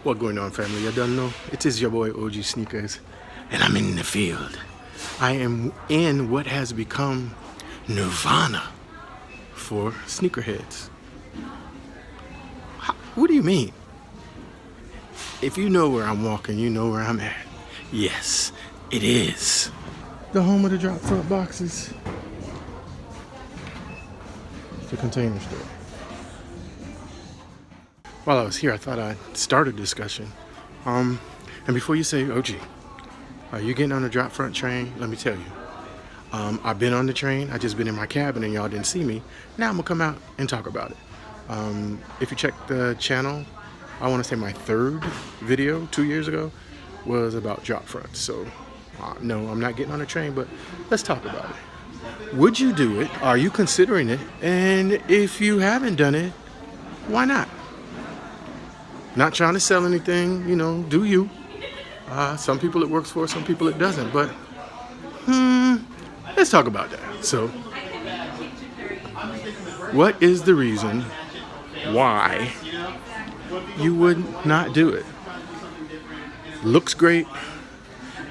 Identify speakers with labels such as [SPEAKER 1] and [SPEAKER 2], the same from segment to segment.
[SPEAKER 1] What going on, family? You don't know? It is your boy OG Sneakers, and I'm in the field. I am in what has become nirvana for sneakerheads. What do you mean? If you know where I'm walking, you know where I'm at. Yes, it is the home of the drop front boxes. The Container Store. While I was here, I thought I'd start a discussion. And before you say, OG, are you getting on the drop front train? Let me tell you. I've been on the train. I just been in my cabin and y'all didn't see me. Now I'm gonna come out and talk about it. If you check the channel, I want to say my third video 2 years ago was about drop fronts. So no, I'm not getting on the train, but let's talk about it. Would you do it? Are you considering it? And if you haven't done it, why not? Not trying to sell anything, you know, do you. Some people it works for, some people it doesn't. But let's talk about that. So, what is the reason why you would not do it? Looks great,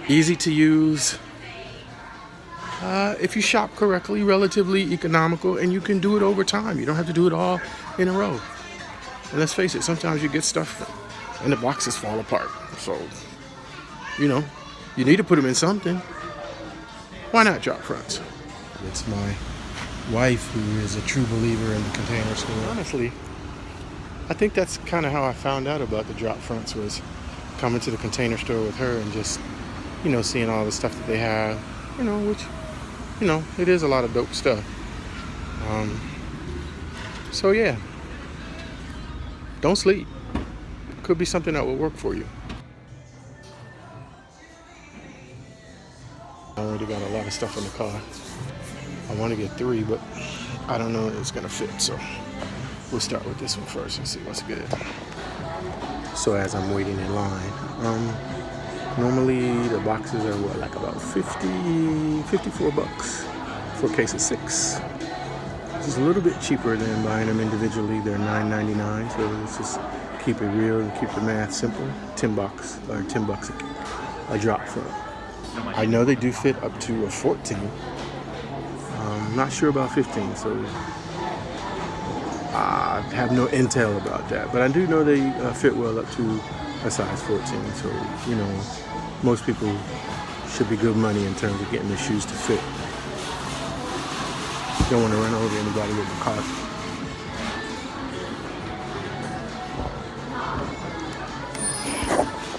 [SPEAKER 1] easy to use. If you shop correctly, relatively economical, and you can do it over time. You don't have to do it all in a row. And let's face it, sometimes you get stuff and the boxes fall apart. So, you know, you need to put them in something. Why not drop fronts? It's my wife who is a true believer in the Container Store. Honestly, I think that's kind of how I found out about the drop fronts, was coming to the Container Store with her and just, you know, seeing all the stuff that they have, you know, which, you know, it is a lot of dope stuff. So yeah, don't sleep. Could be something that will work for you. I already got a lot of stuff in the car. I want to get 3, but I don't know if it's gonna fit, so we'll start with this one first and see what's good. So as I'm waiting in line, normally the boxes are what, like about 54 bucks for a case of 6. This is a little bit cheaper than buying them individually. They're $9.99, so let's just keep it real and keep the math simple. 10 bucks a drop front. I know they do fit up to a 14. I'm not sure about 15, so I have no intel about that. But I do know they fit well up to a size 14. So, you know, most people should be good money in terms of getting the shoes to fit. Don't want to run over anybody with the car.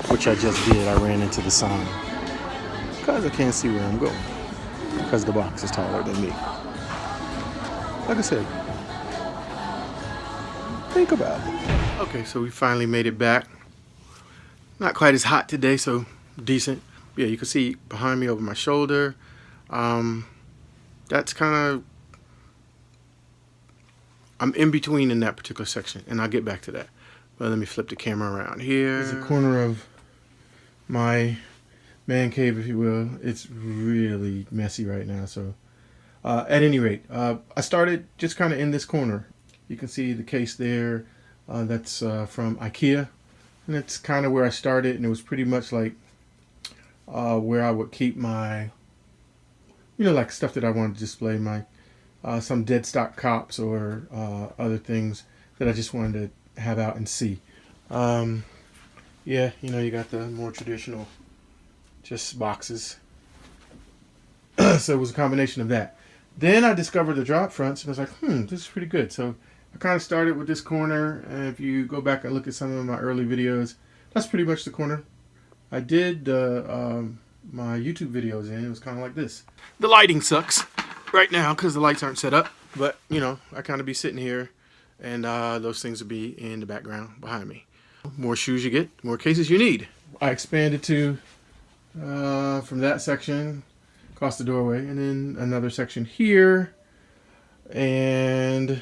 [SPEAKER 1] Which I just did. I ran into the sign because I can't see where I'm going, because the box is taller than me. Like I said, think about it. Okay, so we finally made it back. Not quite as hot today, so decent. Yeah, you can see behind me over my shoulder. That's kind of, I'm in between in that particular section, and I'll get back to that. But let me flip the camera around here. There's a corner of my man cave, if you will. It's really messy right now. So at any rate, I started just kind of in this corner. You can see the case there. That's from IKEA. And that's kind of where I started. And it was pretty much like where I would keep my, you know, like stuff that I wanted to display, my some dead stock cops or other things that I just wanted to have out and see. Yeah, you know, you got the more traditional just boxes. So it was a combination of that. Then I discovered the drop fronts and I was like, this is pretty good. So I kind of started with this corner. And if you go back and look at some of my early videos, that's pretty much the corner I did my YouTube videos in. It was kind of like this. The lighting sucks right now because the lights aren't set up, but you know, I kind of be sitting here and those things will be in the background behind me. More shoes you get, more cases you need. I expanded to from that section across the doorway, and then another section here, and of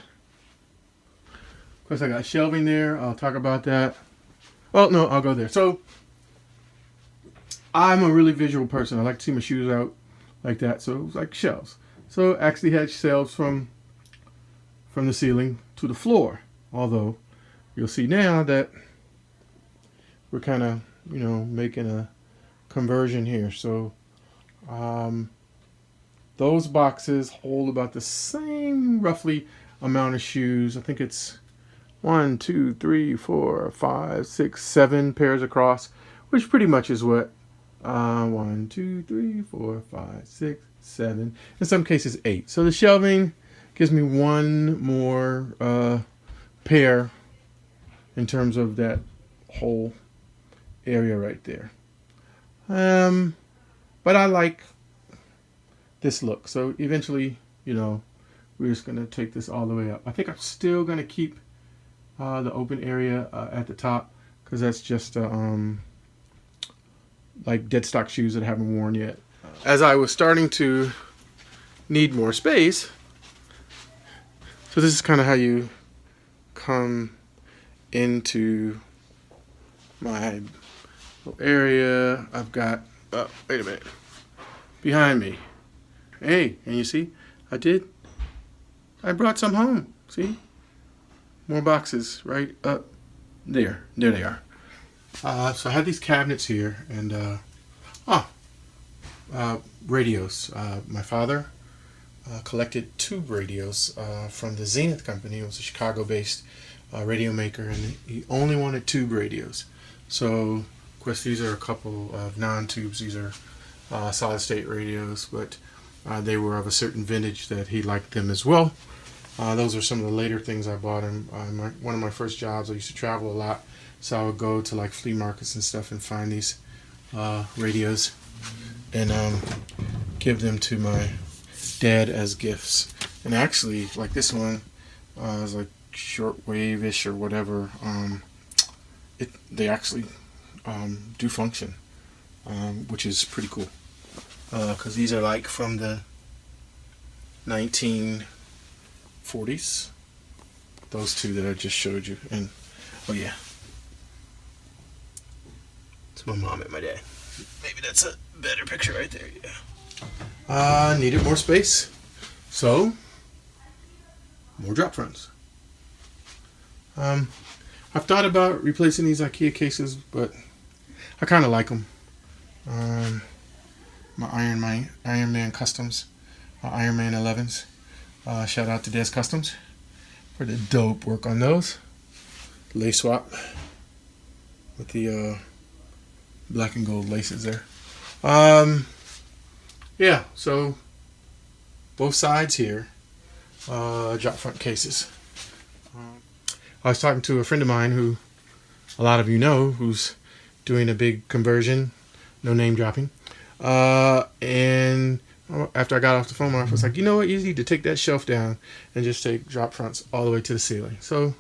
[SPEAKER 1] course I got shelving there. I'll talk about that. Well, no, I'll go there. So I'm a really visual person. I like to see my shoes out like that, so it was like shelves. So actually had shelves from the ceiling to the floor, although you'll see now that we're kind of, making a conversion here. So those boxes hold about the same roughly amount of shoes. I think it's 1, 2, 3, 4, 5, 6, 7 pairs across, which pretty much is what 1, 2, 3, 4, 5, 6, 7. In some cases 8. So the shelving gives me one more pair in terms of that whole area right there. But I like this look. So eventually, we're just gonna take this all the way up. I think I'm still gonna keep the open area at the top, because that's just like dead stock shoes that I haven't worn yet. As I was starting to need more space, so this is kind of how you come into my little area. I've got, wait a minute, behind me. Hey, and you see, I brought some home. See? More boxes right up there. There they are. So I had these cabinets here, and radios. My father collected tube radios from the Zenith Company. It was a Chicago-based radio maker, and he only wanted tube radios. So, of course, these are a couple of non-tubes. These are solid-state radios, but they were of a certain vintage that he liked them as well. Those are some of the later things I bought him. One of my first jobs, I used to travel a lot, so I would go to like flea markets and stuff and find these radios and give them to my dad as gifts. And actually, like this one is like shortwave-ish or whatever. They actually do function, which is pretty cool, because these are like from the 1940s. Those two that I just showed you. And oh yeah, it's my mom and my dad. Maybe that's a better picture right there. Yeah. Needed more space, so more drop fronts. I've thought about replacing these IKEA cases, but I kind of like them. My Iron Man Customs, Iron Man 11s. Shout out to Des Customs for the dope work on those. Lace swap with the black and gold laces there. Yeah, so both sides here, drop front cases. I was talking to a friend of mine who a lot of you know, who's doing a big conversion, no name dropping. And after I got off the phone, I was like, you know what, you need to take that shelf down and just take drop fronts all the way to the ceiling. So,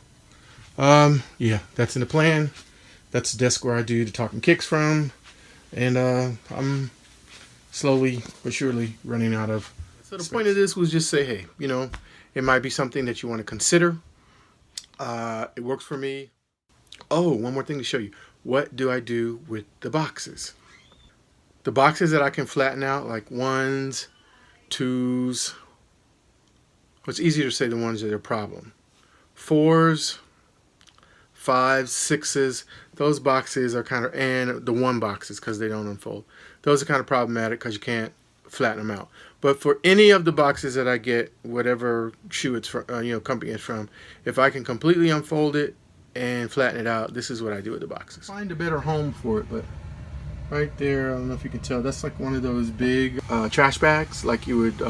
[SPEAKER 1] yeah, that's in the plan. That's the desk where I do the talking kicks from. And I'm slowly but surely running out of. So the point of this was just say, hey, it might be something that you want to consider. It works for me. Oh, one more thing to show you. What do I do with the boxes? The boxes that I can flatten out, like 1s, 2s. Well, it's easier to say the ones that are a problem. 4s, 5s, 6s. Those boxes are kind of, and the 1 boxes because they don't unfold. Those are kind of problematic because you can't flatten them out. But for any of the boxes that I get, whatever shoe it's from, company it's from, if I can completely unfold it and flatten it out, this is what I do with the boxes. Find a better home for it, but right there, I don't know if you can tell, that's like one of those big trash bags, like you would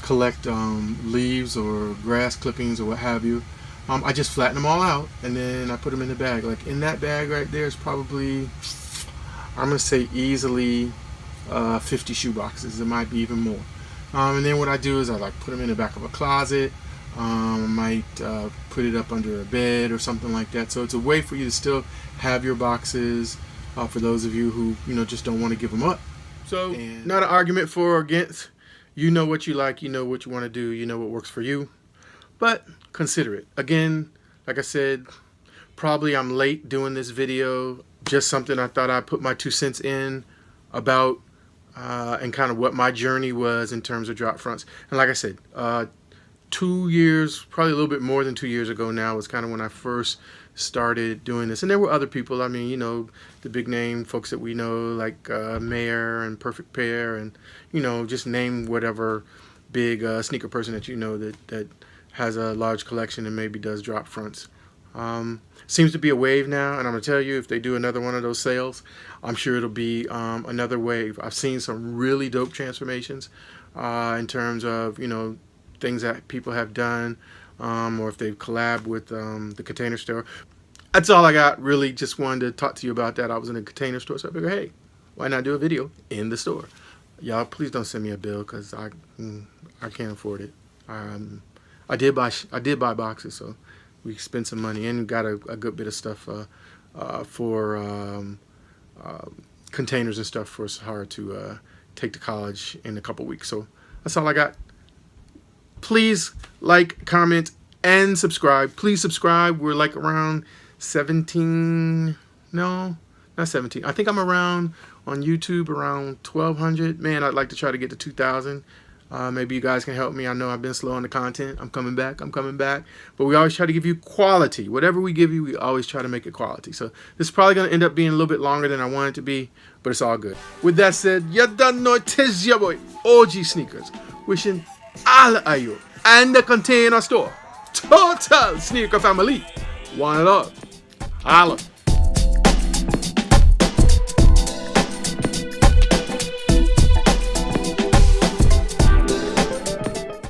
[SPEAKER 1] collect leaves or grass clippings or what have you. I just flatten them all out and then I put them in the bag. Like in that bag right there is probably, I'm gonna say easily 50 shoe boxes. It might be even more. And then what I do is I like put them in the back of a closet. I might put it up under a bed or something like that. So it's a way for you to still have your boxes for those of you who just don't want to give them up. So not an argument for or against. You know what you like. You know what you want to do. You know what works for you. But consider it. Again, like I said, probably I'm late doing this video. Just something I thought I'd put my 2 cents in about and kind of what my journey was in terms of drop fronts. And like I said, 2 years, probably a little bit more than 2 years ago now, was kind of when I first started doing this. And there were other people. I mean, you know, the big name folks that we know, like Mayer and Perfect Pair, and, you know, just name whatever big sneaker person that you know that has a large collection and maybe does drop fronts. Seems to be a wave now, and I'm going to tell you, if they do another one of those sales, I'm sure it'll be another wave. I've seen some really dope transformations in terms of, you know, things that people have done, or if they've collabed with the Container Store. That's all I got, really. Just wanted to talk to you about that. I was in a Container Store, so I figured, hey, why not do a video in the store? Y'all, please don't send me a bill, because I can't afford it. I did buy boxes, so we spent some money and got a good bit of stuff for containers and stuff for Sahara to take to college in a couple weeks. So that's all I got. Please like, comment, and subscribe. Please subscribe. We're like around 17. No, not 17. I think I'm around on YouTube around 1,200. Man, I'd like to try to get to 2,000. Maybe you guys can help me. I know I've been slow on the content. I'm coming back. But we always try to give you quality. Whatever we give you, we always try to make it quality. So this is probably going to end up being a little bit longer than I want it to be, but it's all good. With that said, you done know it is your boy, OG Sneakers, wishing all of you and the Container Store total sneaker family one love. Holla.